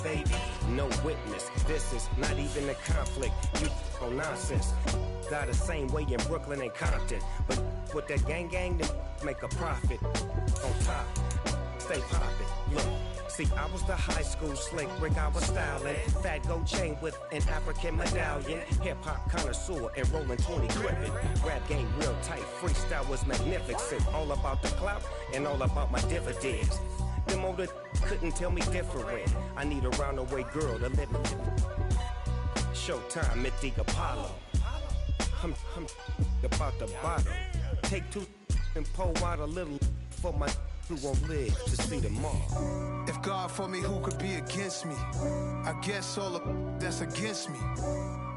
baby, no witness. This is not even a conflict. You on nonsense. Got the same way in Brooklyn and Compton, but with that gang, they make a profit. On top, stay poppin'. Look. See, I was the high school slick Rick, I was styling. Fat gold chain with an African medallion. Hip-hop connoisseur and rolling 20 gripping. Rap game real tight, freestyle was magnificent. All about the clout and all about my dividends. Them older couldn't tell me different. I need a roundaway girl to live with. Showtime at the Apollo. I'm about the bottom. Take two and pour out a little for my who won't live to see tomorrow. If God for me, who could be against me? I guess all of that's against me.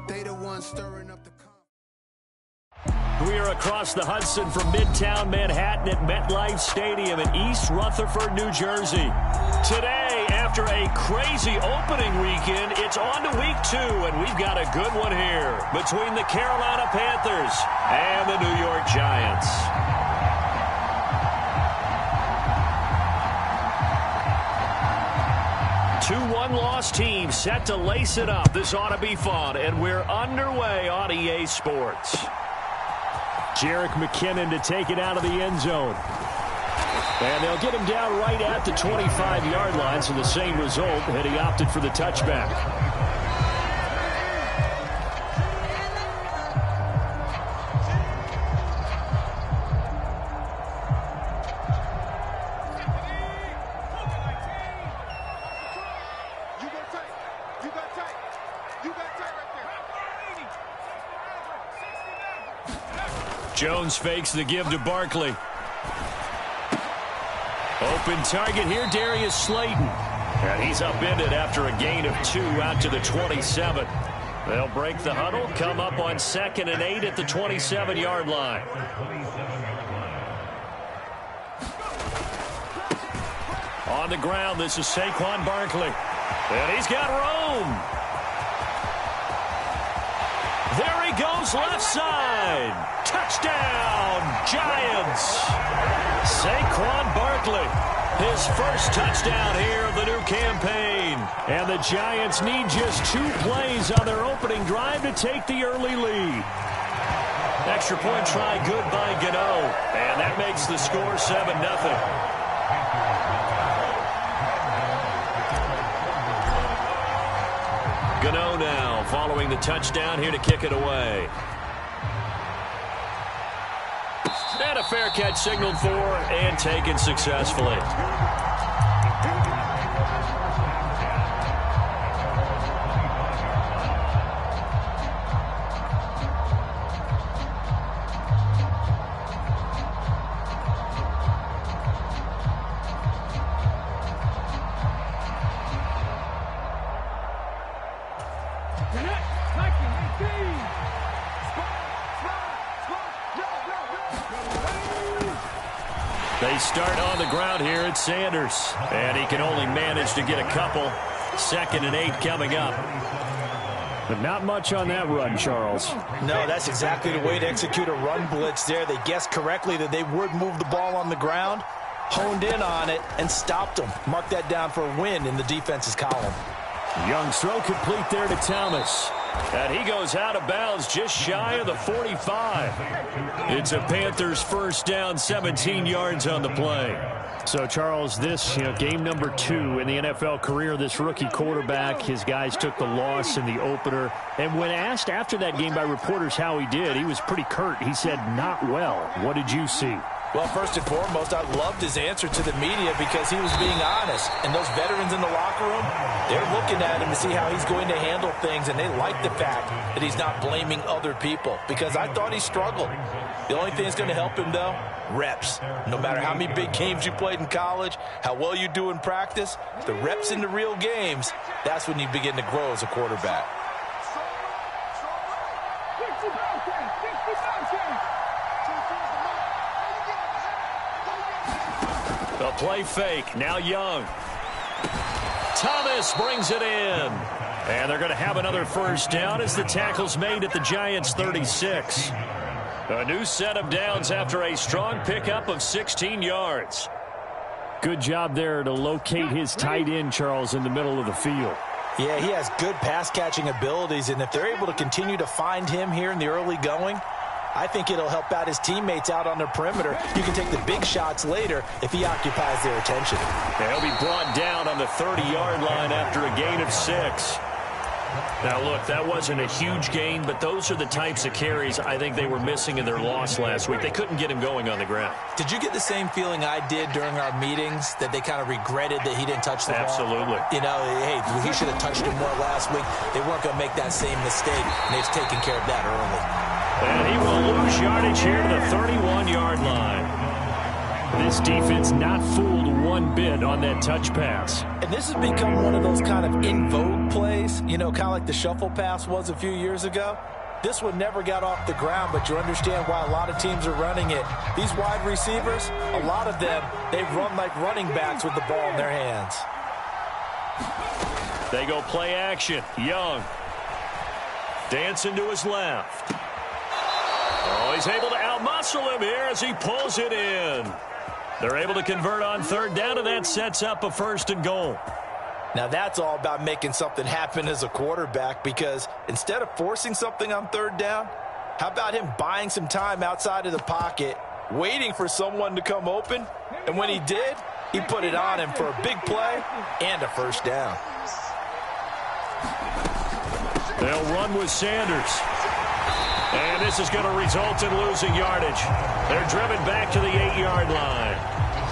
They the ones stirring up the... We are across the Hudson from Midtown Manhattan at MetLife Stadium in East Rutherford, New Jersey. Today, after a crazy opening weekend, it's on to week 2, and we've got a good one here between the Carolina Panthers and the New York Giants. Two one-loss teams set to lace it up. This ought to be fun, and we're underway on EA Sports. Jerick McKinnon to take it out of the end zone. And they'll get him down right at the 25-yard line, so the same result, and he opted for the touchback. Jones fakes the give to Barkley. Open target here, Darius Slayton. And he's upended after a gain of 2 out to the 27. They'll break the huddle, come up on 2nd and 8 at the 27-yard line. On the ground, this is Saquon Barkley. And he's got room. There he goes, left side. Touchdown, Giants. Saquon Barkley, his first touchdown here of the new campaign. And the Giants need just 2 plays on their opening drive to take the early lead. Extra point try good by Gano. And that makes the score 7-0. Gano now following the touchdown here to kick it away. And a fair catch signaled for and taken successfully. They start on the ground here at Sanders. And he can only manage to get a couple. 2nd and 8 coming up. But not much on that run, Charles. No, that's exactly the way to execute a run blitz there. They guessed correctly that they would move the ball on the ground, honed in on it, and stopped them. Mark that down for a win in the defense's column. Young throw complete there to Thomas. And he goes out of bounds just shy of the 45. It's a Panthers first down, 17 yards on the play. So, Charles, this, game number 2 in the NFL career, this rookie quarterback, his guys took the loss in the opener. And when asked after that game by reporters how he did, he was pretty curt. He said, not well. What did you see? Well, first and foremost, I loved his answer to the media because he was being honest. And those veterans in the locker room, they're looking at him to see how he's going to handle things, and they like the fact that he's not blaming other people because I thought he struggled. The only thing that's going to help him, though, reps. No matter how many big games you played in college, how well you do in practice, the reps in the real games, that's when you begin to grow as a quarterback. The play fake, now Young. Thomas brings it in. And they're going to have another first down as the tackle's made at the Giants' 36. A new set of downs after a strong pickup of 16 yards. Good job there to locate his tight end, Charles, in the middle of the field. Yeah, he has good pass-catching abilities, and if they're able to continue to find him here in the early going, I think it'll help out his teammates out on the perimeter. You can take the big shots later if he occupies their attention. He'll be brought down on the 30-yard line after a gain of 6. Now, look, that wasn't a huge gain, but those are the types of carries I think they were missing in their loss last week. They couldn't get him going on the ground. Did you get the same feeling I did during our meetings, that they kind of regretted that he didn't touch the ball? Absolutely. You know, hey, he should have touched it more last week. They weren't going to make that same mistake, and they've taken care of that early. And he will lose yardage here to the 31-yard line. This defense not fooled one bit on that touch pass. And this has become one of those kind of in vogue plays, you know, kind of like the shuffle pass was a few years ago. This one never got off the ground, but you understand why a lot of teams are running it. These wide receivers, a lot of them, they run like running backs with the ball in their hands. They go play action. Young. Dancing to his left. Oh, he's able to outmuscle him here as he pulls it in. They're able to convert on 3rd down, and that sets up a 1st and goal. Now that's all about making something happen as a quarterback, because instead of forcing something on 3rd down, how about him buying some time outside of the pocket, waiting for someone to come open, and when he did, he put it on him for a big play and a 1st down. They'll run with Sanders. And this is going to result in losing yardage. They're driven back to the 8-yard line.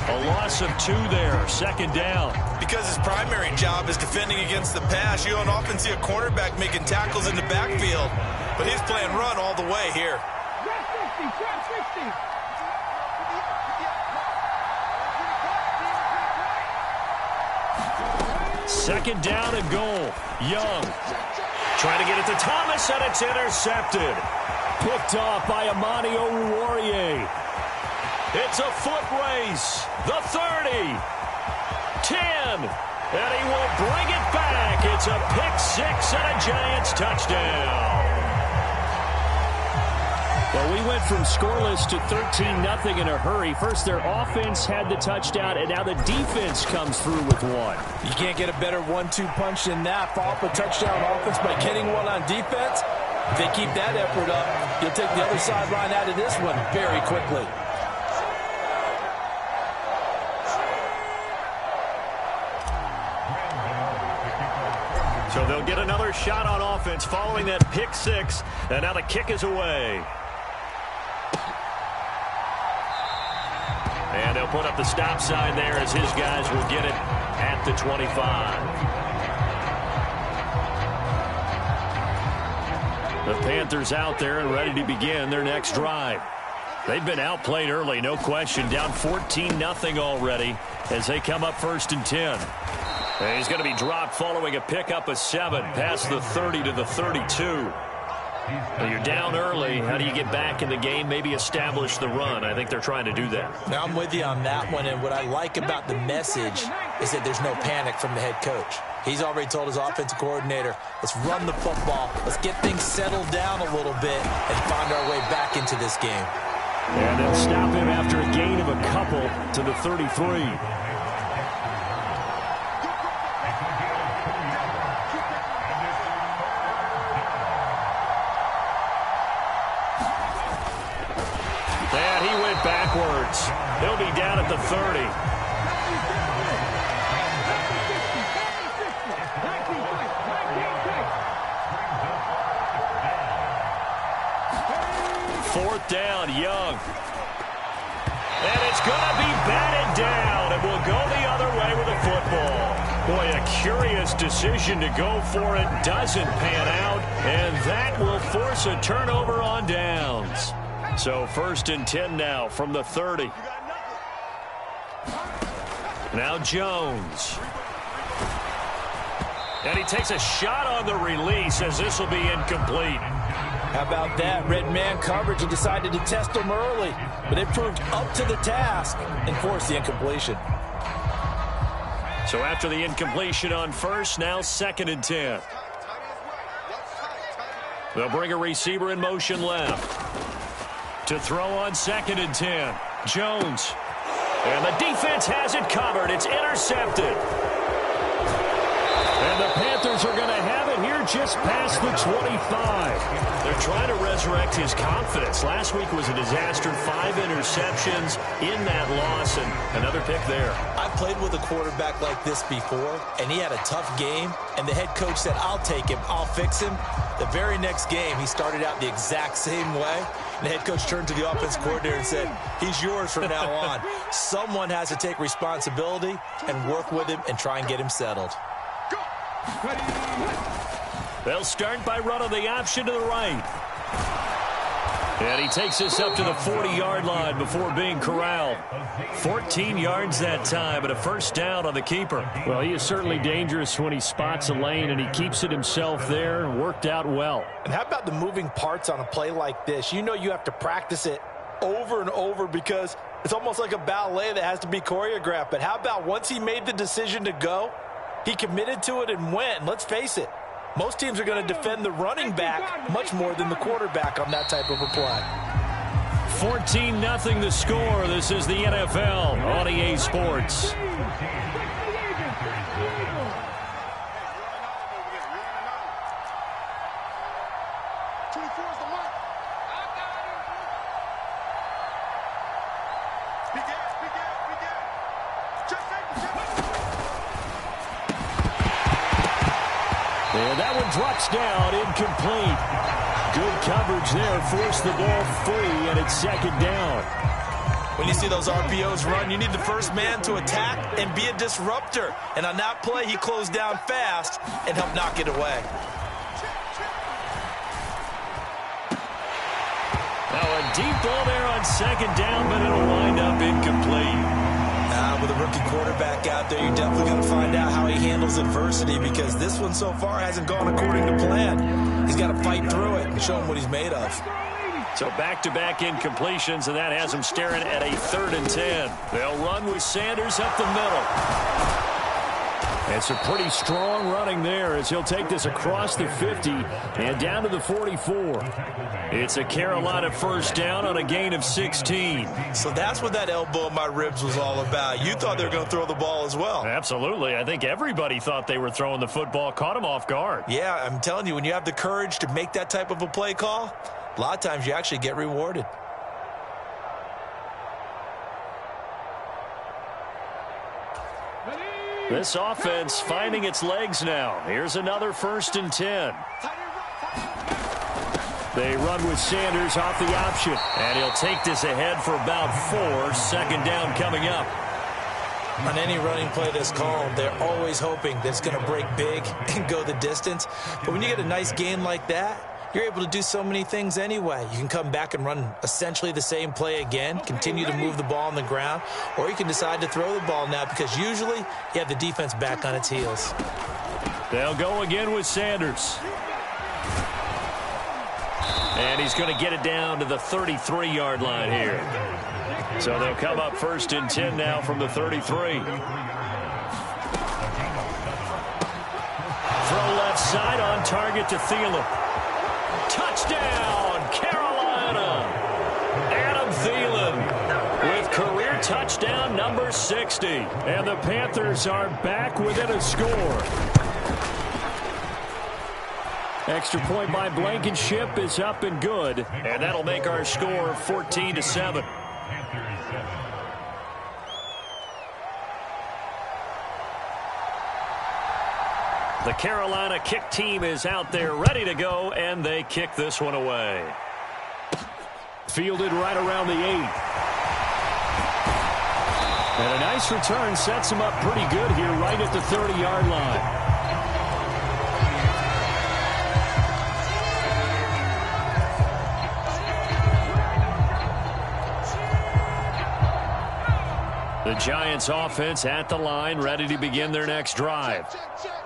A loss of 2 there, 2nd down. Because his primary job is defending against the pass, you don't often see a cornerback making tackles in the backfield. But he's playing run all the way here. Second down and goal. Young trying to get it to Thomas, and it's intercepted. Picked off by Amani Oruwariye. It's a foot race. The 30. 10. And he will bring it back. It's a pick-6 and a Giants touchdown. Well, we went from scoreless to 13-0 in a hurry. First, their offense had the touchdown, and now the defense comes through with one. You can't get a better 1-2 punch than that. Follow up a touchdown offense by getting one on defense. If they keep that effort up, you'll take the other sideline out of this one very quickly. So they'll get another shot on offense following that pick-6, and now the kick is away. And they'll put up the stop sign there as his guys will get it at the 25. The Panthers out there and ready to begin their next drive. They've been outplayed early, no question. Down 14-0 already as they come up 1st and 10. And he's going to be dropped following a pickup of 7 past the 30 to the 32. Well, you're down early. How do you get back in the game? Maybe establish the run. I think they're trying to do that. Now, I'm with you on that one, and what I like about the message is that there's no panic from the head coach. He's already told his offensive coordinator, let's run the football, let's get things settled down a little bit and find our way back into this game. And they'll stop him after a gain of a couple to the 33. Backwards. He'll be down at the 30. Fourth down, Young. And it's going to be batted down, and we'll go the other way with the football. Boy, a curious decision to go for it. Doesn't pan out, and that will force a turnover on downs. So 1st and 10 now from the 30. Now Jones. And he takes a shot on the release as this will be incomplete. How about that? Red man coverage and decided to test him early. But it proved up to the task and forced the incompletion. So after the incompletion on 1st, now 2nd and 10. They'll bring a receiver in motion left. To throw on 2nd and 10. Jones. And the defense has it covered. It's intercepted. And the Panthers are going to have it here just past the 25. They're trying to resurrect his confidence. Last week was a disaster. 5 interceptions in that loss, and another pick there. I've played with a quarterback like this before, and he had a tough game, and the head coach said, I'll take him, I'll fix him. The very next game, he started out the exact same way. And the head coach turned to the offense coordinator and said, he's yours from now on. Someone has to take responsibility and work with him and try and get him settled. They'll start by running the option to the right. And he takes us up to the 40-yard line before being corralled. 14 yards that time, and a first down on the keeper. Well, he is certainly dangerous when he spots a lane, and he keeps it himself there, and worked out well. And how about the moving parts on a play like this? You know you have to practice it over and over because it's almost like a ballet that has to be choreographed. But how about once he made the decision to go, he committed to it and went. And let's face it, most teams are going to defend the running back much more than the quarterback on that type of a play. 14-0 the score. This is the NFL on EA Sports. And that one drops down, incomplete. Good coverage there, forced the ball free, and it's second down. When you see those RPOs run, you need the first man to attack and be a disruptor. And on that play, he closed down fast and helped knock it away. Now a deep ball there on second down, but it'll wind up incomplete. With a rookie quarterback out there, you're definitely going to find out how he handles adversity because this one so far hasn't gone according to plan. He's got to fight through it and show him what he's made of. So back-to-back incompletions, and that has him staring at a 3rd and 10. They'll run with Sanders up the middle. It's a pretty strong running there as he'll take this across the 50 and down to the 44. It's a Carolina first down on a gain of 16. So that's what that elbow in my ribs was all about. You thought they were going to throw the ball as well. Absolutely. I think everybody thought they were throwing the football, caught him off guard. Yeah, I'm telling you, when you have the courage to make that type of a play call, a lot of times you actually get rewarded. This offense finding its legs now. Here's another 1st and 10. They run with Sanders off the option. And he'll take this ahead for about 4. Second down coming up. On any running play that's called, they're always hoping that it's going to break big and go the distance. But when you get a nice gain like that, you're able to do so many things anyway. You can come back and run essentially the same play again, continue to move the ball on the ground, or you can decide to throw the ball now because usually you have the defense back on its heels. They'll go again with Sanders. And he's going to get it down to the 33-yard line here. So they'll come up 1st and 10 now from the 33. Throw left side on target to Thielen. Touchdown, Carolina. Adam Thielen with career touchdown number 60. And the Panthers are back within a score. Extra point by Blankenship is up and good. And that'll make our score 14-7. The Carolina kick team is out there ready to go, and they kick this one away. Fielded right around the 8. And a nice return sets him up pretty good here right at the 30-yard line. The Giants offense at the line, ready to begin their next drive.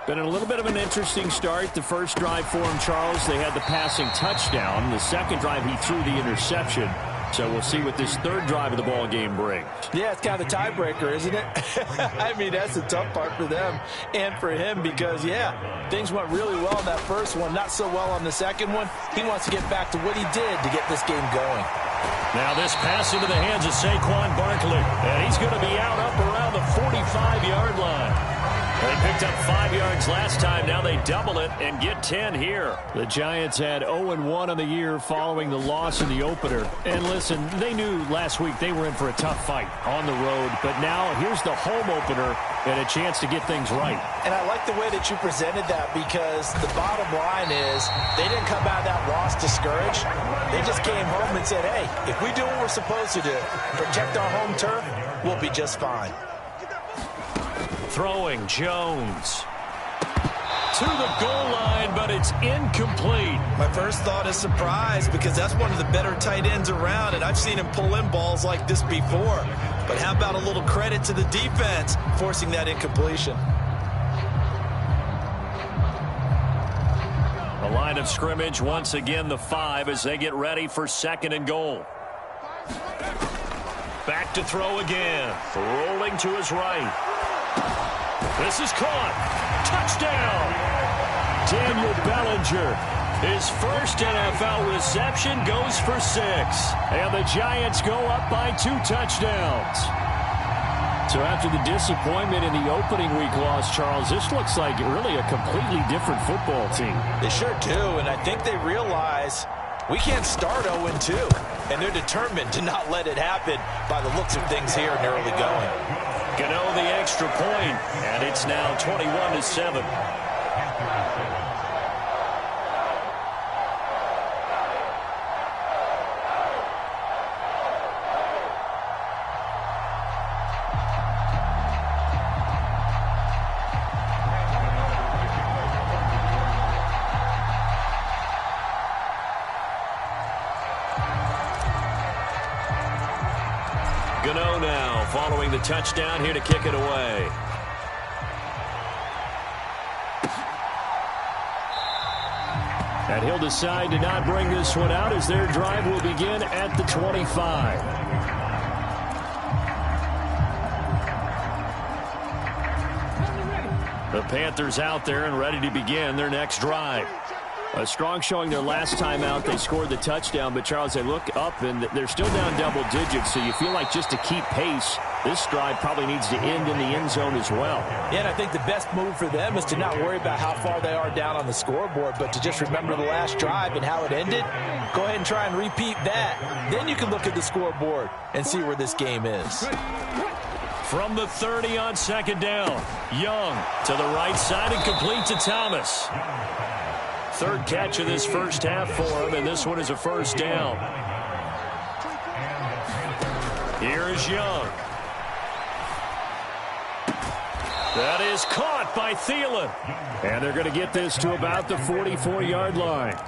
Been a little bit of an interesting start. The first drive for him, Charles, they had the passing touchdown. The second drive, he threw the interception. So we'll see what this third drive of the ball game brings. Yeah, it's kind of the tiebreaker, isn't it? I mean, that's the tough part for them and for him because, yeah, things went really well in that first one, not so well on the second one. He wants to get back to what he did to get this game going. Now this pass into the hands of Saquon Barkley. And he's going to be out up around the 45-yard line. They picked up 5 yards last time. Now they double it and get 10 here. The Giants had 0-1 on the year following the loss in the opener. And listen, they knew last week they were in for a tough fight on the road. But now here's the home opener and a chance to get things right. And I like the way that you presented that, because the bottom line is they didn't come out of that loss discouraged. They just came home and said, hey, if we do what we're supposed to do, protect our home turf, we'll be just fine. Throwing Jones to the goal line, but it's incomplete. My first thought is surprise, because that's one of the better tight ends around, and I've seen him pull in balls like this before. But how about a little credit to the defense forcing that incompletion? A line of scrimmage, once again the 5 as they get ready for 2nd and goal. Back to throw again. Rolling to his right. This is caught. Touchdown. Daniel Bellinger. His first NFL reception goes for 6. And the Giants go up by 2 touchdowns. So after the disappointment in the opening week loss, Charles, this looks like really a completely different football team. They sure do, and I think they realize we can't start 0-2. And they're determined to not let it happen by the looks of things here in the early going. Gano the extra point, and it's now 21-7. Gano now following the touchdown, here to kick it away. And he'll decide to not bring this one out as their drive will begin at the 25. The Panthers out there and ready to begin their next drive. A strong showing their last time out. They scored the touchdown, but Charles, they look up and they're still down double digits, so you feel like just to keep pace, this drive probably needs to end in the end zone as well. Yeah, and I think the best move for them is to not worry about how far they are down on the scoreboard, but to just remember the last drive and how it ended. Go ahead and try and repeat that. Then you can look at the scoreboard and see where this game is. From the 30 on 2nd down, Young to the right side and complete to Thomas. 3rd catch of this first half for him, and this one is a first down. Here is Young. That is caught by Thielen. And they're going to get this to about the 44-yard line.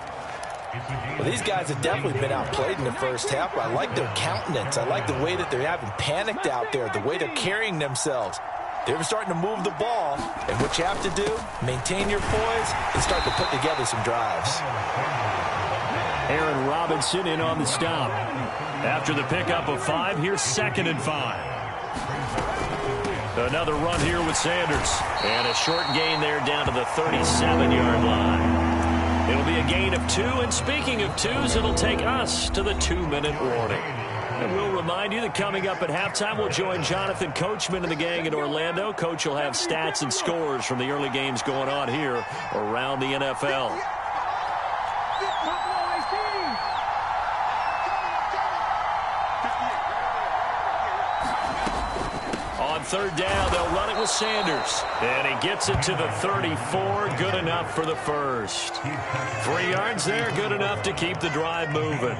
Well, these guys have definitely been outplayed in the first half, but I like their countenance. I like the way that they're having panicked out there, the way they're carrying themselves. They're starting to move the ball, and what you have to do, maintain your poise and start to put together some drives. Aaron Robinson in on the stop. After the pickup of 5, here's 2nd and 5. Another run here with Sanders. And a short gain there down to the 37-yard line. It'll be a gain of 2, and speaking of 2s, it'll take us to the 2-minute warning. And we'll remind you that coming up at halftime, we'll join Jonathan Coachman and the gang in Orlando. Coach will have stats and scores from the early games going on here around the NFL. On 3rd down, they'll run it with Sanders. And he gets it to the 34. Good enough for the first. 3 yards there, good enough to keep the drive moving.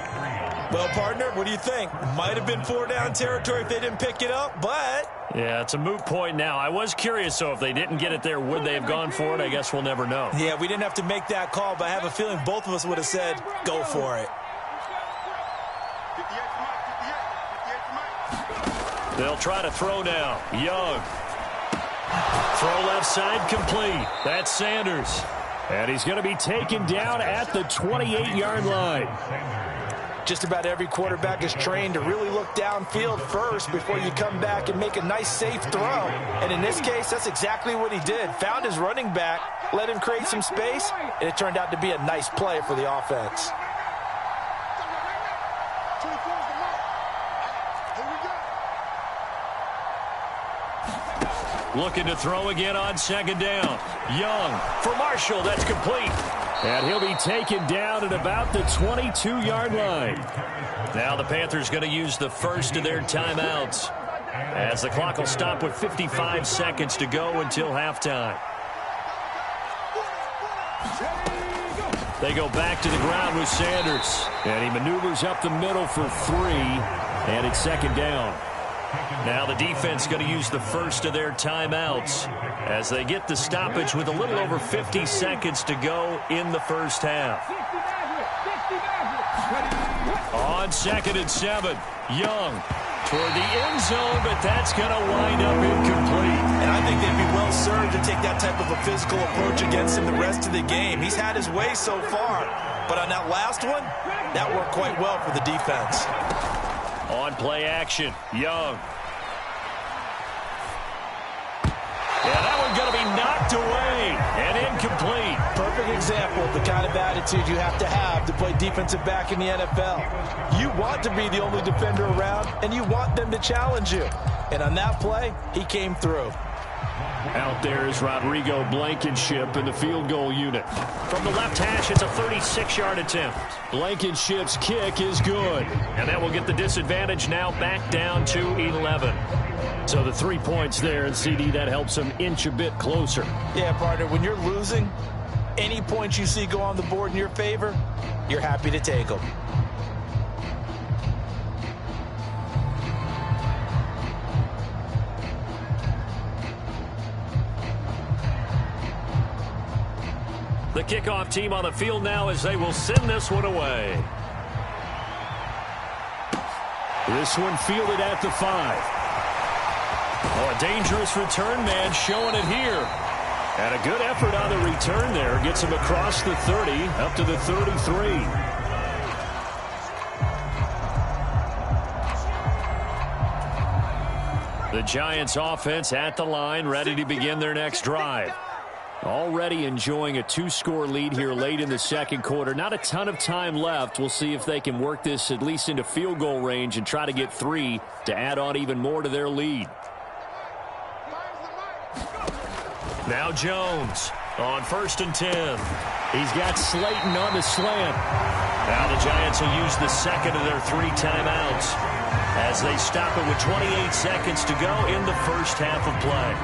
Well, partner, what do you think? Might have been 4-down territory if they didn't pick it up, but... Yeah, it's a moot point now. I was curious, so if they didn't get it there, would they have gone for it? I guess we'll never know. Yeah, we didn't have to make that call, but I have a feeling both of us would have said, go for it. They'll try to throw now. Young. Throw left side complete. That's Sanders. And he's going to be taken down at the 28-yard line. Just about every quarterback is trained to really look downfield first before you come back and make a nice, safe throw. And in this case, that's exactly what he did. Found his running back, let him create some space, and it turned out to be a nice play for the offense. Looking to throw again on second down. Young for Marshall. That's complete. And he'll be taken down at about the 22-yard line. Now the Panthers going to use the first of their timeouts, as the clock will stop with 55 seconds to go until halftime. They go back to the ground with Sanders. And he maneuvers up the middle for 3. And it's second down. Now the defense going to use the first of their timeouts as they get the stoppage with a little over 50 seconds to go in the first half. On 2nd and 7, Young toward the end zone, but that's going to wind up incomplete. And I think they'd be well served to take that type of a physical approach against him the rest of the game. He's had his way so far, but on that last one, that worked quite well for the defense. On play action, Young. Yeah, that one's going to be knocked away and incomplete. Perfect example of the kind of attitude you have to play defensive back in the NFL. You want to be the only defender around, and you want them to challenge you. And on that play, he came through. Out there is Rodrigo Blankenship in the field goal unit. From the left hash, it's a 36-yard attempt. Blankenship's kick is good. And that will get the disadvantage now back down to 11. So the 3 points there, and CD, that helps him inch a bit closer. Yeah, partner, when you're losing, any points you see go on the board in your favor, you're happy to take them. The kickoff team on the field now as they will send this one away. This one fielded at the 5. Oh, a dangerous return man showing it here. And a good effort on the return there. Gets him across the 30, up to the 33. The Giants offense at the line, ready to begin their next drive. Already enjoying a 2-score lead here late in the second quarter. Not a ton of time left. We'll see if they can work this at least into field goal range and try to get 3 to add on even more to their lead. Now Jones on 1st and 10. He's got Slayton on the slant. Now the Giants will use the second of their 3 timeouts as they stop it with 28 seconds to go in the first half of play.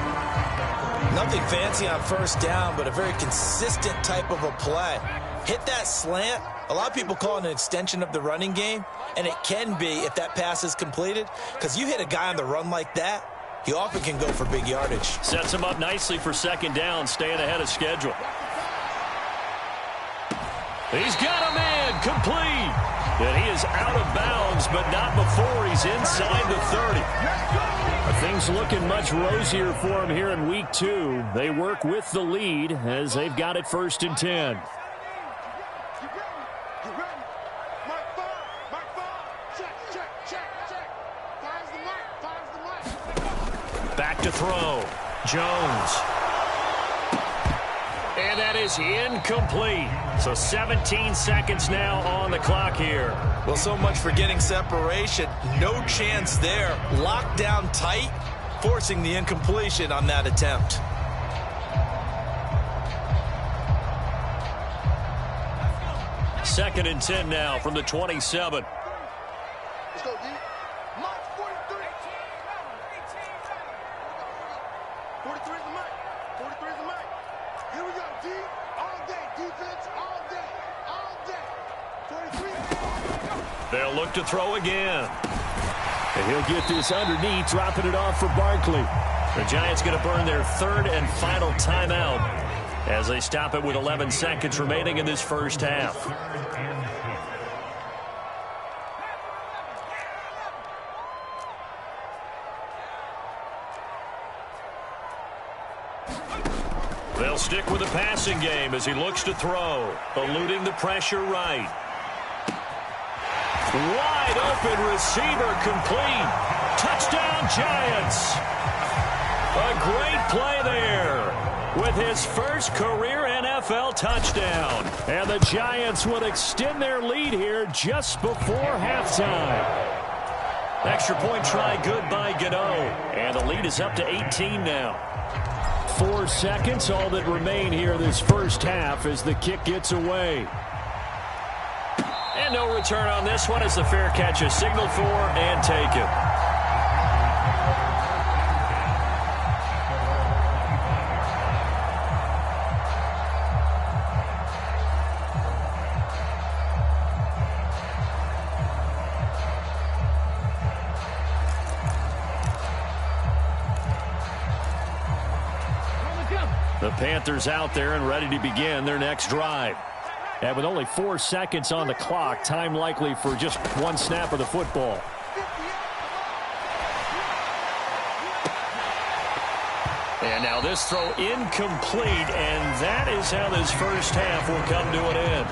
Nothing fancy on first down, but a very consistent type of a play. Hit that slant. A lot of people call it an extension of the running game, and it can be if that pass is completed, because you hit a guy on the run like that, he often can go for big yardage. Sets him up nicely for second down, staying ahead of schedule. He's got him in, complete. And he is out of bounds, but not before he's inside the 30. Things looking much rosier for him here in week 2. They work with the lead as they've got it 1st and 10. Back to throw. Jones. And that is incomplete. So 17 seconds now on the clock here. Well, so much for getting separation. No chance there. Locked down tight, forcing the incompletion on that attempt. Second and 10 now from the 27. Let's go, D. Mark 43. 43 is the mic. 43 is the mic. Here we go, D. All day. Defense, all day. All day. 43. They'll look to throw again. And he'll get this underneath, dropping it off for Barkley. The Giants going to burn their 3rd and final timeout as they stop it with 11 seconds remaining in this first half. They'll stick with the passing game as he looks to throw, eluding the pressure right. Wide open receiver complete. Touchdown Giants. A great play there with his first career NFL touchdown. And the Giants would extend their lead here just before halftime. Extra point try good by Gano. And the lead is up to 18 now. 4 seconds, all that remain here this first half as the kick gets away. And no return on this one as the fair catch is signaled for and taken. The Panthers out there and ready to begin their next drive. And with only 4 seconds on the clock, time likely for just one snap of the football. And now this throw incomplete, and that is how this first half will come to an end.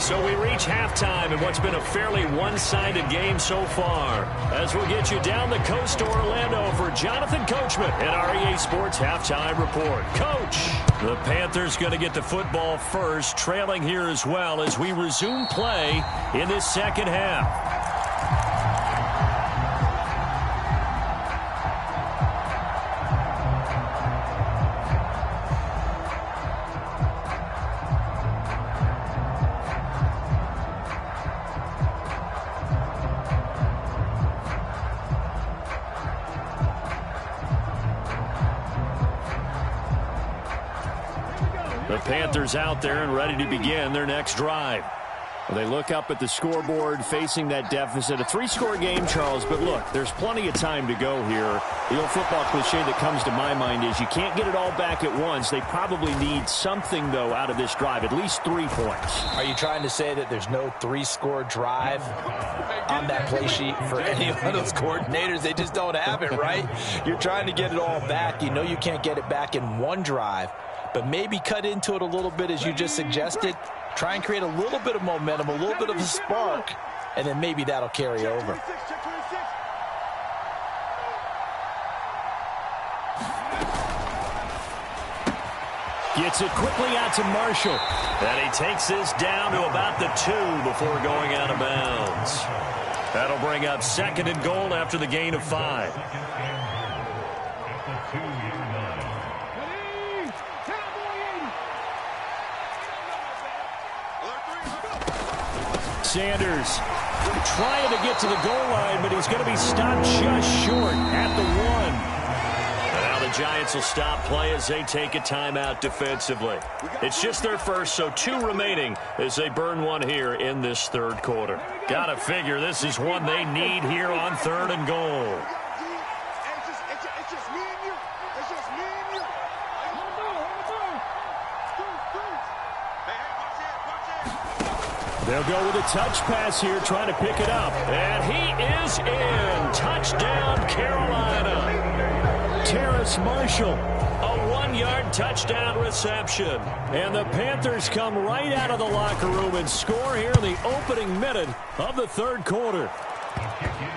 So we reach halftime in what's been a fairly one-sided game so far. As we'll get you down the coast to Orlando for Jonathan Coachman and our EA Sports Halftime Report. Coach, the Panthers going to get the football first, trailing here as well as we resume play in this second half. The Panthers out there and ready to begin their next drive. Well, they look up at the scoreboard facing that deficit. A 3-score game, Charles, but look, there's plenty of time to go here. The old football cliche that comes to my mind is you can't get it all back at once. They probably need something, though, out of this drive, at least 3 points. Are you trying to say that there's no 3-score drive on that play sheet for any of those coordinators? They just don't have it, right? You're trying to get it all back. You know you can't get it back in one drive, but maybe cut into it a little bit as you just suggested. Try and create a little bit of momentum, a little bit of a spark, and then maybe that'll carry over. Gets it quickly out to Marshall. And he takes this down to about the 2 before going out of bounds. That'll bring up 2nd and goal after the gain of 5. Sanders trying to get to the goal line, but he's going to be stopped just short at the 1. And now the Giants will stop play as they take a timeout defensively. It's just their first, so 2 remaining as they burn one here in this third quarter. Gotta figure this is one they need here on 3rd and goal. It's just me and you. It's just me and you. They'll go with a touch pass here, trying to pick it up. And he is in. Touchdown, Carolina. Terrace Marshall. A 1-yard touchdown reception. And the Panthers come right out of the locker room and score here in the opening minute of the third quarter.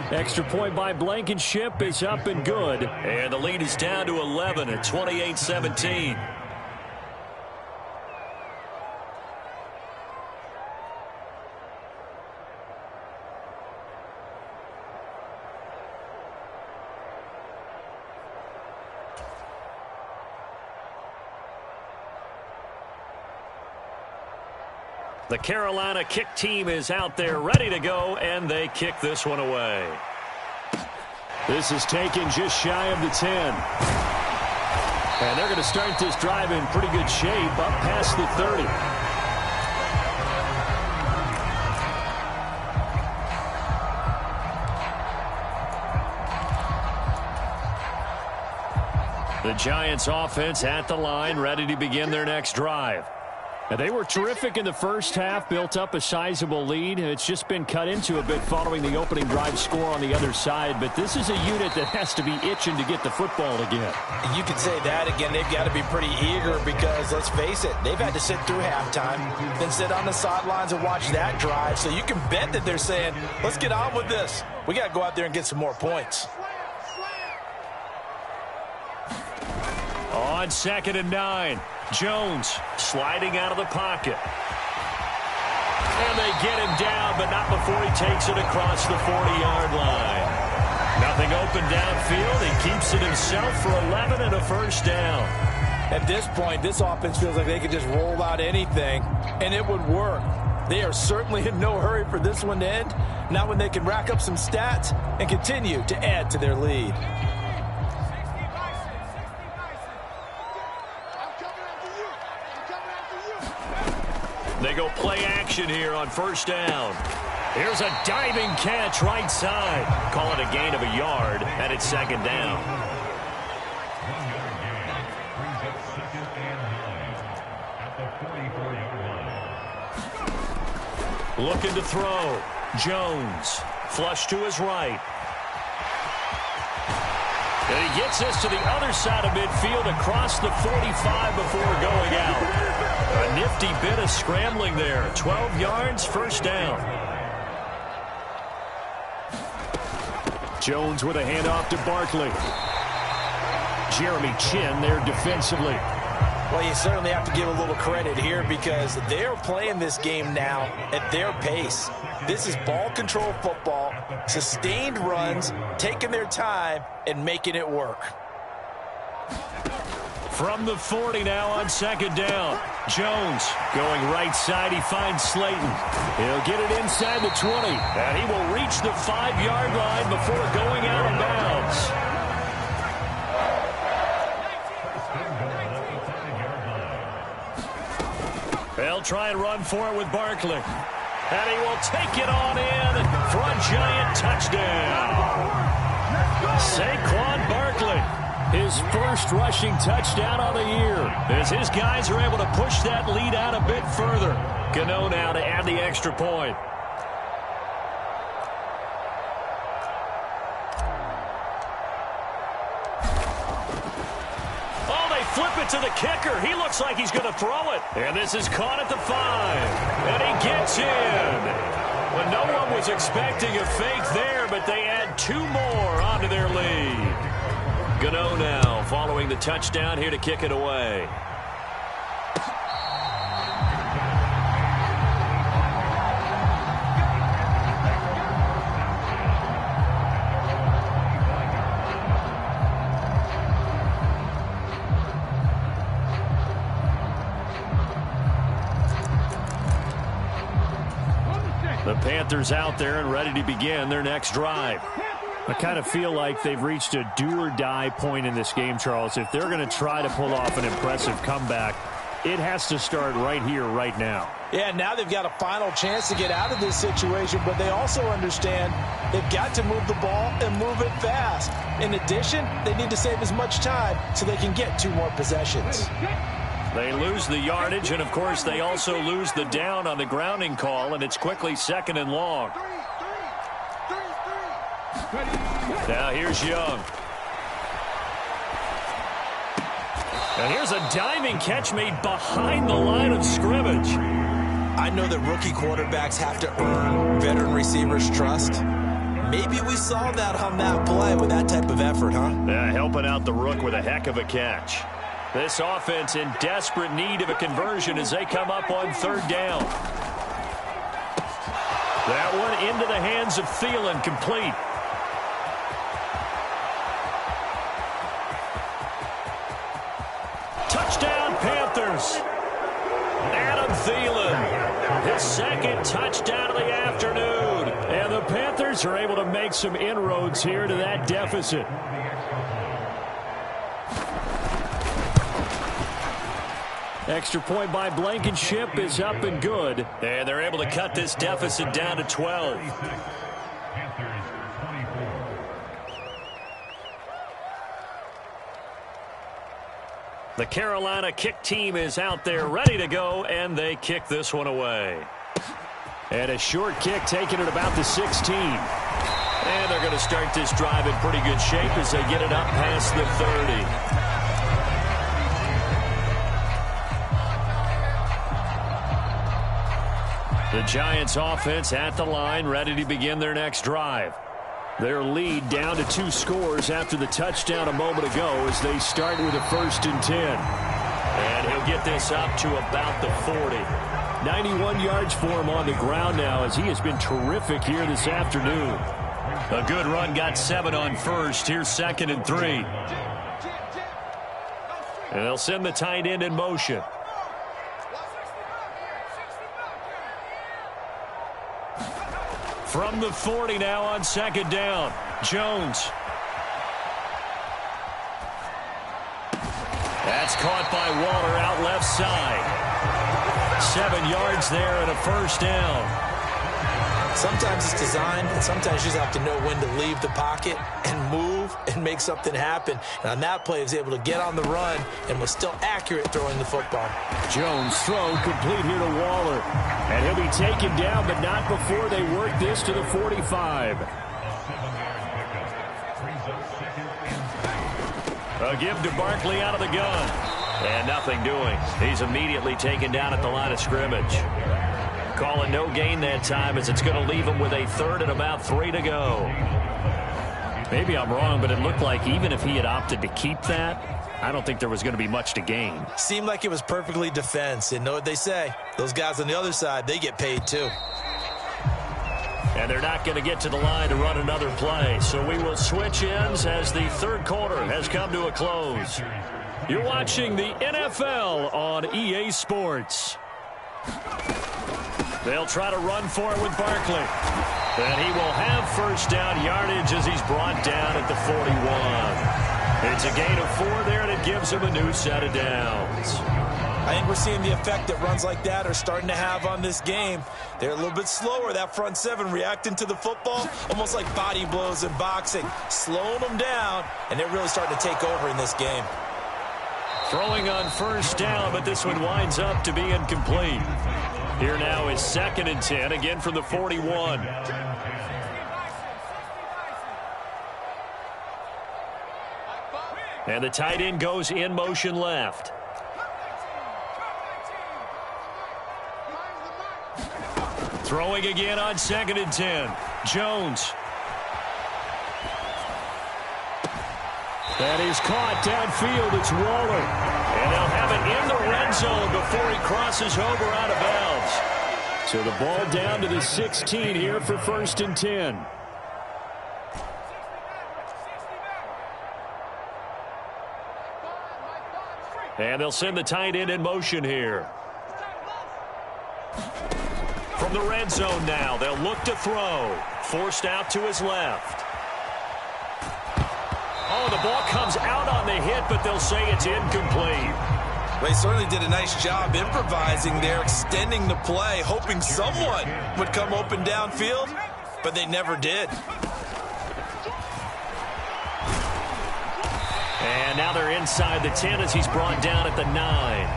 Extra point by Blankenship is up and good. And the lead is down to 11 at 28-17. The Carolina kick team is out there ready to go, and they kick this one away. This is taken just shy of the 10. And they're going to start this drive in pretty good shape, up past the 30. The Giants offense at the line, ready to begin their next drive. And they were terrific in the first half, built up a sizable lead. It's just been cut into a bit following the opening drive score on the other side. But this is a unit that has to be itching to get the football again. You could say that again. They've got to be pretty eager because, let's face it, they've had to sit through halftime, then sit on the sidelines and watch that drive. So you can bet that they're saying, let's get on with this. We got to go out there and get some more points. On 2nd and 9, Jones sliding out of the pocket. And they get him down, but not before he takes it across the 40-yard line. Nothing open downfield. He keeps it himself for 11 and a first down. At this point, this offense feels like they could just roll out anything, and it would work. They are certainly in no hurry for this one to end, not when they can rack up some stats and continue to add to their lead. They go play action here on first down. Here's a diving catch right side. Call it a gain of a yard, and it's second down. Looking to throw. Jones. Flush to his right. And he gets this to the other side of midfield across the 45 before going out. A nifty bit of scrambling there. 12 yards, first down. Jones with a handoff to Barkley. Jeremy Chin there defensively. Well, you certainly have to give a little credit here because they're playing this game now at their pace. This is ball control football, sustained runs, taking their time, and making it work. From the 40 now on second down. Jones going right side. He finds Slayton. He'll get it inside the 20. And he will reach the 5-yard line before going out of bounds. They'll try and run for it with Barkley. And he will take it on in for a giant touchdown. Saquon Barkley, his first rushing touchdown of the year, as his guys are able to push that lead out a bit further. Gano now to add the extra point. Flip it to the kicker. He looks like he's going to throw it. And this is caught at the 5. And he gets in. Well, no one was expecting a fake there, but they add 2 more onto their lead. Gano now following the touchdown here to kick it away. The Panthers out there and ready to begin their next drive. I kind of feel like they've reached a do-or-die point in this game, Charles. If they're going to try to pull off an impressive comeback, it has to start right here, right now. Yeah, now they've got a final chance to get out of this situation, but they also understand they've got to move the ball and move it fast. In addition, they need to save as much time so they can get 2 more possessions. They lose the yardage, and, of course, they also lose the down on the grounding call, and it's quickly second and long. Now here's Young. And here's a diving catch made behind the line of scrimmage. I know that rookie quarterbacks have to earn veteran receivers' trust. Maybe we saw that on that play with that type of effort, huh? Yeah, helping out the rook with a heck of a catch. This offense in desperate need of a conversion as they come up on third down. That one into the hands of Thielen, complete. Touchdown, Panthers. Adam Thielen, his second touchdown of the afternoon. And the Panthers are able to make some inroads here to that deficit. Extra point by Blankenship is up and good. And they're able to cut this deficit down to 12. The Carolina kick team is out there ready to go, and they kick this one away. And a short kick taken at about the 16. And they're going to start this drive in pretty good shape as they get it up past the 30. The Giants offense at the line, ready to begin their next drive. Their lead down to 2 scores after the touchdown a moment ago as they start with a 1st and 10. And he'll get this up to about the 40. 91 yards for him on the ground now as he has been terrific here this afternoon. A good run got 7 on first. Here's 2nd and 3. And they'll send the tight end in motion. From the 40 now on 2nd down. Jones. That's caught by Waller out left side. 7 yards there and a first down. Sometimes it's designed, and sometimes you just have to know when to leave the pocket and move and make something happen. And on that play, he was able to get on the run and was still accurate throwing the football. Jones' throw complete here to Waller. And he'll be taken down, but not before they work this to the 45. A give to Barkley out of the gun. And nothing doing. He's immediately taken down at the line of scrimmage. Calling no gain that time as it's going to leave him with a 3rd and about 3 to go. Maybe I'm wrong, but it looked like even if he had opted to keep that, I don't think there was going to be much to gain. Seemed like it was perfectly defense. And know what they say? Those guys on the other side, they get paid too. And they're not going to get to the line to run another play. So we will switch ends as the 3rd quarter has come to a close. You're watching the NFL on EA Sports. They'll try to run for it with Barkley. And he will have first down yardage as he's brought down at the 41. It's a gain of 4 there, and it gives him a new set of downs. I think we're seeing the effect that runs like that are starting to have on this game. They're a little bit slower, that front 7, reacting to the football, almost like body blows in boxing, slowing them down, and they're really starting to take over in this game. Throwing on first down, but this one winds up to be incomplete. Here now is 2nd and 10, again from the 41. And the tight end goes in motion left. Throwing again on 2nd and 10. Jones. That is caught downfield. It's Waller. And they'll have it in the red zone before he crosses over out of bounds. So the ball down to the 16 here for 1st and 10. And they'll send the tight end in motion here. From the red zone now, they'll look to throw. Forced out to his left. Oh, the ball comes out on the hit, but they'll say it's incomplete. They certainly did a nice job improvising there, extending the play, hoping someone would come open downfield, but they never did. And now they're inside the 10 as he's brought down at the 9.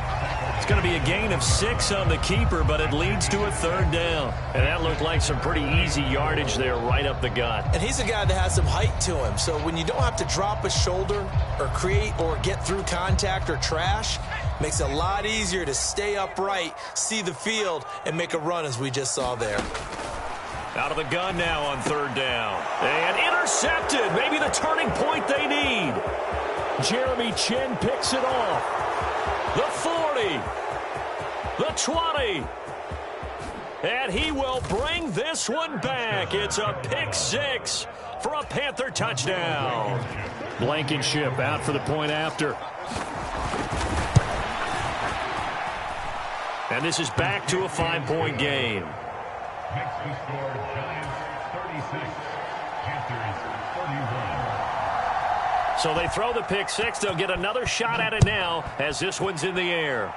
It's going to be a gain of 6 on the keeper, but it leads to a 3rd down. And that looked like some pretty easy yardage there right up the gut. And he's a guy that has some height to him, so when you don't have to drop a shoulder or create or get through contact or trash, makes it a lot easier to stay upright, see the field, and make a run as we just saw there. Out of the gun now on 3rd down. And intercepted. Maybe the turning point they need. Jeremy Chinn picks it off. The 40. The 20. And he will bring this one back. It's a pick 6 for a Panther touchdown. Blankenship out for the point after. And this is back to a 5-point game. Next to score, Giants 36, Panthers 31. So they throw the pick 6. They'll get another shot at it now as this one's in the air.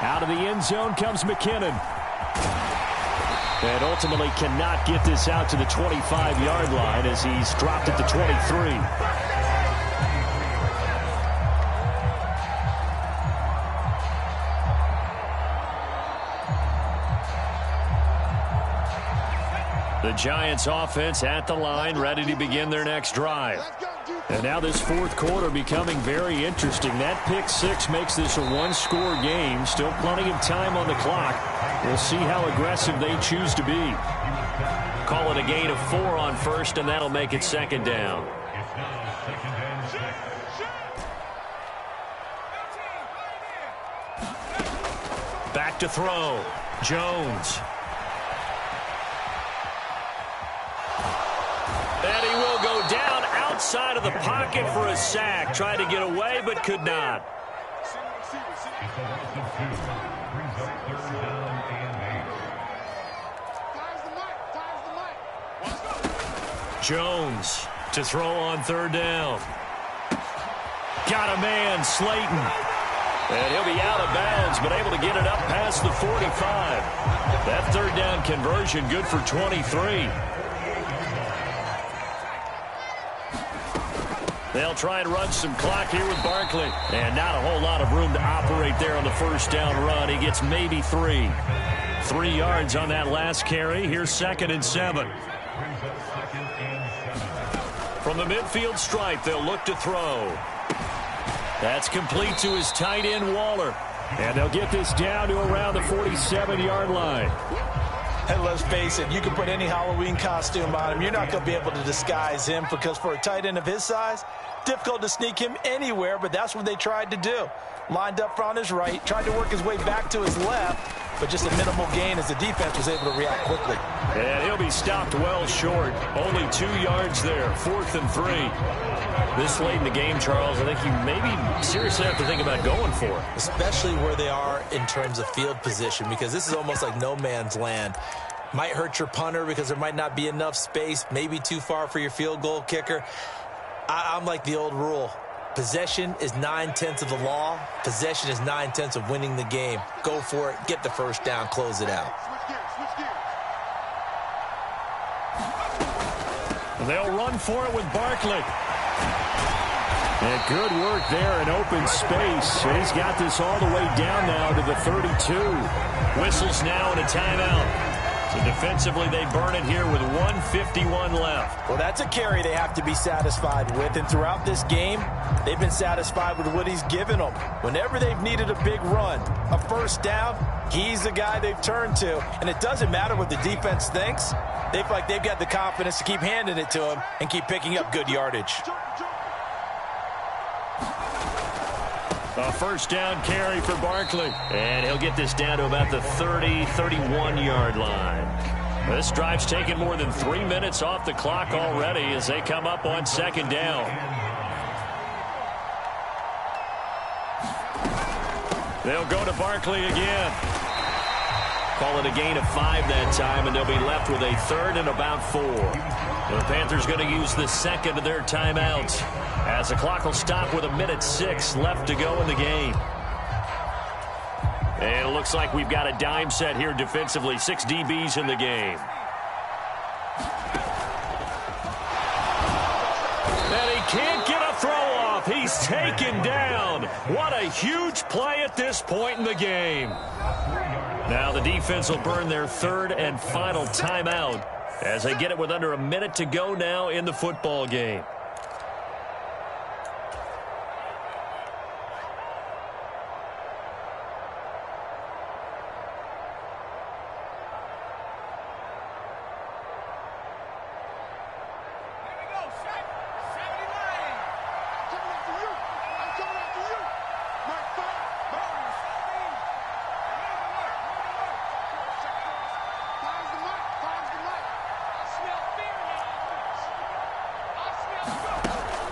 Out of the end zone comes McKinnon. And ultimately cannot get this out to the 25-yard line as he's dropped at the 23. The Giants offense at the line, ready to begin their next drive. And now this 4th quarter becoming very interesting. That pick 6 makes this a 1-score game. Still plenty of time on the clock. We'll see how aggressive they choose to be. Call it a gain of 4 on 1st, and that'll make it 2nd down. Back to throw. Jones. outside of the pocket for a sack. Tried to get away, but could not. It's a loss of 2. Brings up 3rd down and 8. Jones to throw on 3rd down. Got a man, Slayton. And he'll be out of bounds, but able to get it up past the 45. That 3rd down conversion good for 23. They'll try and run some clock here with Barkley. And not a whole lot of room to operate there on the 1st down run. He gets maybe 3. 3 yards on that last carry. Here's 2nd and 7. From the midfield stripe, they'll look to throw. That's complete to his tight end, Waller. And they'll get this down to around the 47-yard line. And let's face it, you can put any Halloween costume on him. You're not going to be able to disguise him because for a tight end of his size, difficult to sneak him anywhere, but that's what they tried to do. Lined up on his right, tried to work his way back to his left, but just a minimal gain as the defense was able to react quickly. And he'll be stopped well short. Only 2 yards there, 4th and 3. This late in the game, Charles, I think you maybe seriously have to think about going for it. Especially where they are in terms of field position, because this is almost like no man's land. Might hurt your punter because there might not be enough space, maybe too far for your field goal kicker. I'm like the old rule. Possession is 9/10 of the law. Possession is 9/10 of winning the game. Go for it. Get the 1st down. Close it out. They'll run for it with Barkley. And good work there in open space. And he's got this all the way down now to the 32. Whistles now and a timeout. So defensively, they burn it here with 1:51 left. Well, that's a carry they have to be satisfied with. And throughout this game, they've been satisfied with what he's given them. Whenever they've needed a big run, a 1st down, he's the guy they've turned to. And it doesn't matter what the defense thinks. They feel like they've got the confidence to keep handing it to him and keep picking up good yardage. A 1st down carry for Barkley. And he'll get this down to about the 30, 31-yard line. This drive's taken more than 3 minutes off the clock already as they come up on 2nd down. They'll go to Barkley again. Call it a gain of 5 that time, and they'll be left with a 3rd and about 4. The Panthers going to use the 2nd of their timeouts as the clock will stop with 1:06 left to go in the game. And it looks like we've got a dime set here defensively. 6 DBs in the game. And he can't get a throw off. He's taken down. What a huge play at this point in the game. Now the defense will burn their 3rd and final timeout as they get it with under a minute to go now in the football game.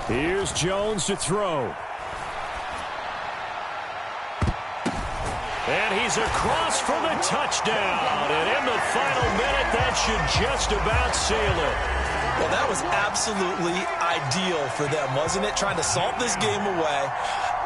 Here's Jones to throw. And he's across for the touchdown. And in the final minute, that should just about seal it. Well, that was absolutely ideal for them, wasn't it? Trying to salt this game away.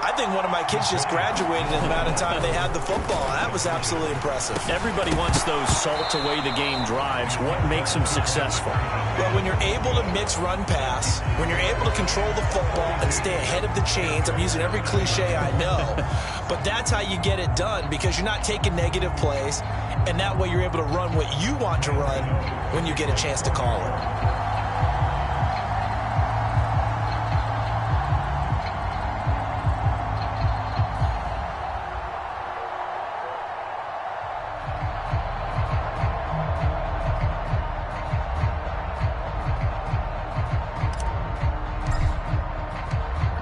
I think one of my kids just graduated in the amount of time they had the football. That was absolutely impressive. Everybody wants those salt-away-the-game drives. What makes them successful? Well, when you're able to mix run-pass, when you're able to control the football and stay ahead of the chains, I'm using every cliche I know, but that's how you get it done because you're not taking negative plays, and that way you're able to run what you want to run when you get a chance to call it.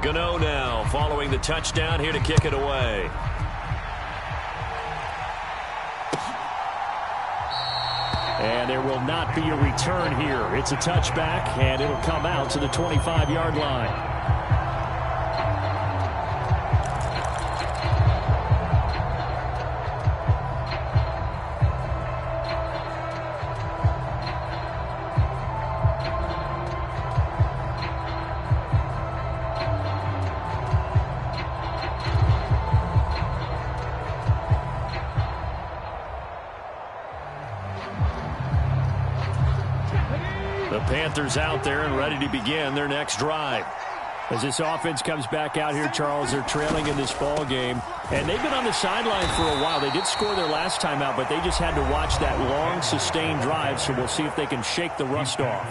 Gano now following the touchdown here to kick it away. And And there will not be a return here. It's a touchback, and it'll come out to the 25-yard line. The Panthers out there and ready to begin their next drive. As this offense comes back out here, Charles, they're trailing in this ball game. And they've been on the sideline for a while. They did score their last time out, but they just had to watch that long, sustained drive. So we'll see if they can shake the rust off.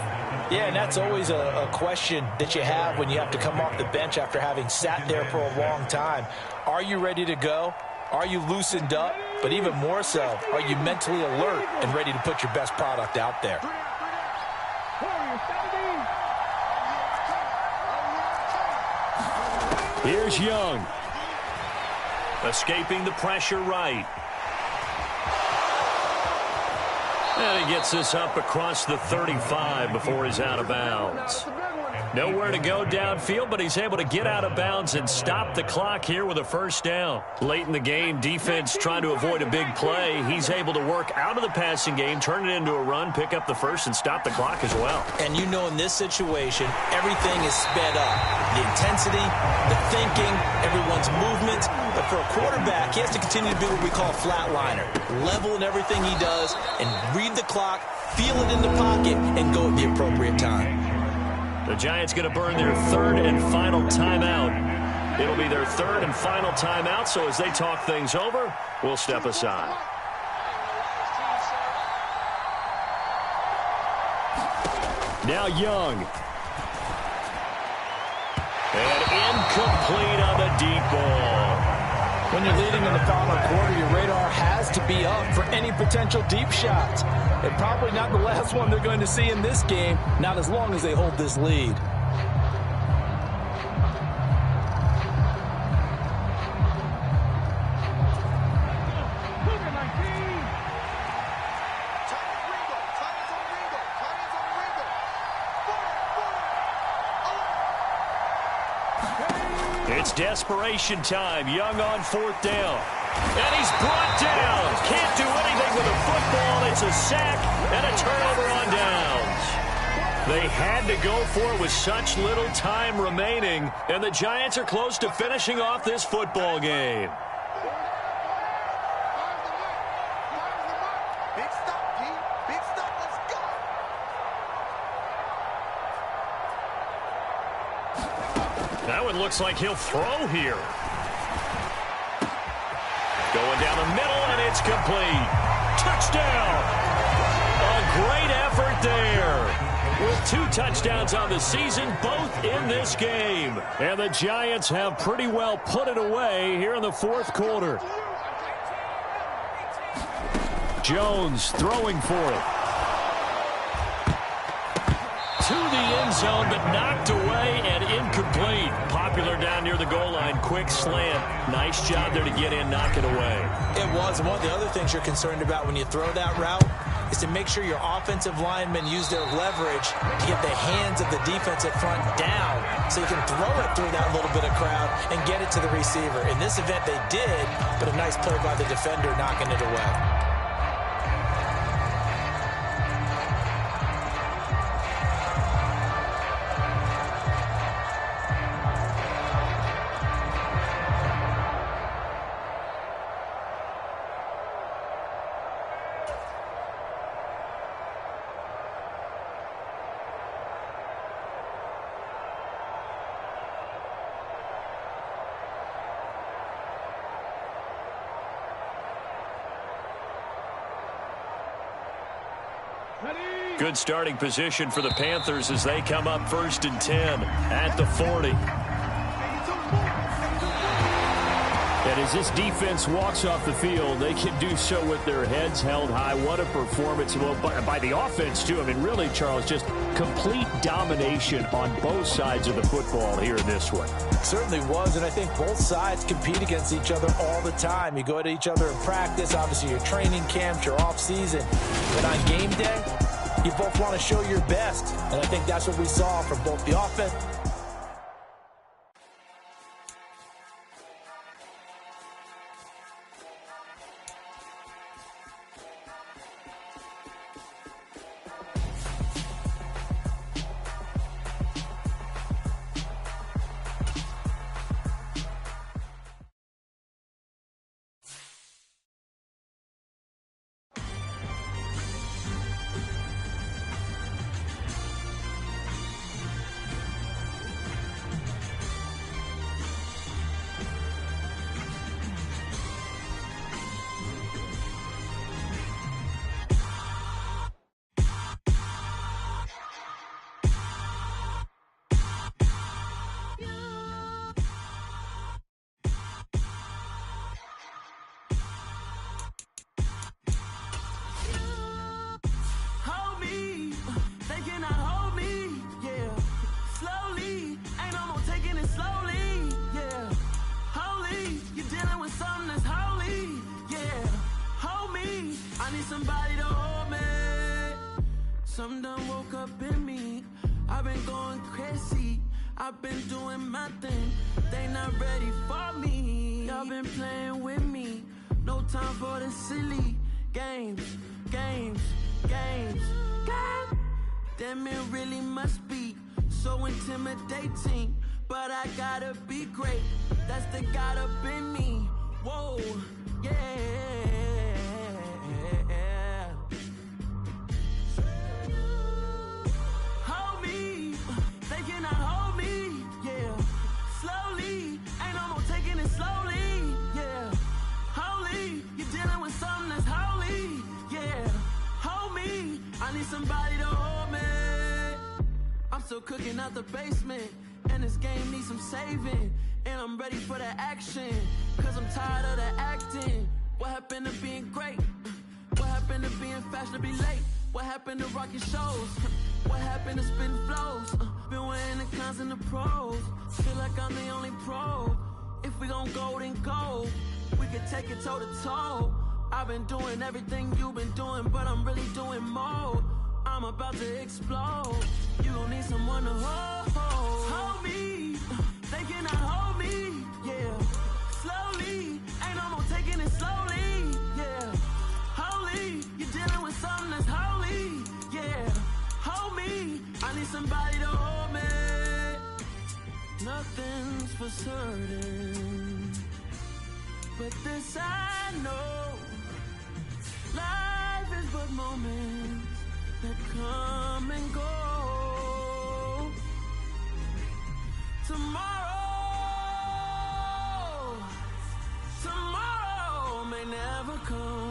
Yeah, and that's always a question that you have when you have to come off the bench after having sat there for a long time. Are you ready to go? Are you loosened up? But even more so, are you mentally alert and ready to put your best product out there? Here's Young. Escaping the pressure right. And he gets this up across the 35 before he's out of bounds. Nowhere to go downfield, but he's able to get out of bounds and stop the clock here with a first down. Late in the game, defense trying to avoid a big play. He's able to work out of the passing game, turn it into a run, pick up the first, and stop the clock as well. And you know in this situation, everything is sped up. The intensity, the thinking, everyone's movements. But for a quarterback, he has to continue to be what we call a flatliner. Level in everything he does and read the clock, feel it in the pocket, and go at the appropriate time. The Giants going to burn their third and final timeout. It'll be their third and final timeout, so as they talk things over, we'll step aside. Now Young. And incomplete on the deep ball. When you're leading in the final quarter, your radar has to be up for any potential deep shots. And probably not the last one they're going to see in this game, not as long as they hold this lead. It's desperation time. Young on fourth down. And he's brought down. Can't do anything with a football. It's a sack and a turnover on downs. They had to go for it with such little time remaining. And the Giants are close to finishing off this football game. Big stop, P. Big stop. Let's go. That one looks like he'll throw here. Going down the middle, and it's complete. Touchdown! A great effort there. With 2 touchdowns on the season, both in this game. And the Giants have pretty well put it away here in the fourth quarter. Jones throwing for it. To the end zone, but knocked away and incomplete. Popular down near the goal line. Quick slant. Nice job there to get in, knock it away. It was. And one of the other things you're concerned about when you throw that route is to make sure your offensive linemen use their leverage to get the hands of the defensive front down so you can throw it through that little bit of crowd and get it to the receiver. In this event, they did, but a nice play by the defender knocking it away. Good starting position for the Panthers as they come up 1st and 10 at the 40. And And as this defense walks off the field, they can do so with their heads held high. What a performance. Well, by the offense, too. I mean, really, Charles, just complete domination on both sides of the football here in this one. Certainly was, and I think both sides compete against each other all the time. You go to each other in practice, obviously your training camps, your off-season. But on game day, you both want to show your best, and I think that's what we saw from both the offense. Somebody to hold me. Something done woke up in me. I've been going crazy. I've been doing my thing. They not ready for me. Y'all been playing with me. No time for the silly games. Games. Damn, it really must be so intimidating. But I gotta be great. That's the God up in me. Whoa, yeah. Somebody to hold me. I'm still cooking out the basement, and this game needs some saving. And I'm ready for the action, cause I'm tired of the acting. What happened to being great? What happened to being fashionably late? What happened to rocking shows? What happened to spitting flows? Been wearing the cons and the pros. Feel like I'm the only pro. If we gon' go, then go. We could take it toe to toe. I've been doing everything you've been doing, but I'm really doing more. I'm about to explode. You gon' need someone to hold me. They cannot hold me, yeah. Slowly, ain't no more taking it slowly, yeah. Holy, you're dealing with something that's holy, yeah. Hold me, I need somebody to hold me. Nothing's for certain, but this I know. Life is but moments that come and go. Tomorrow may never come.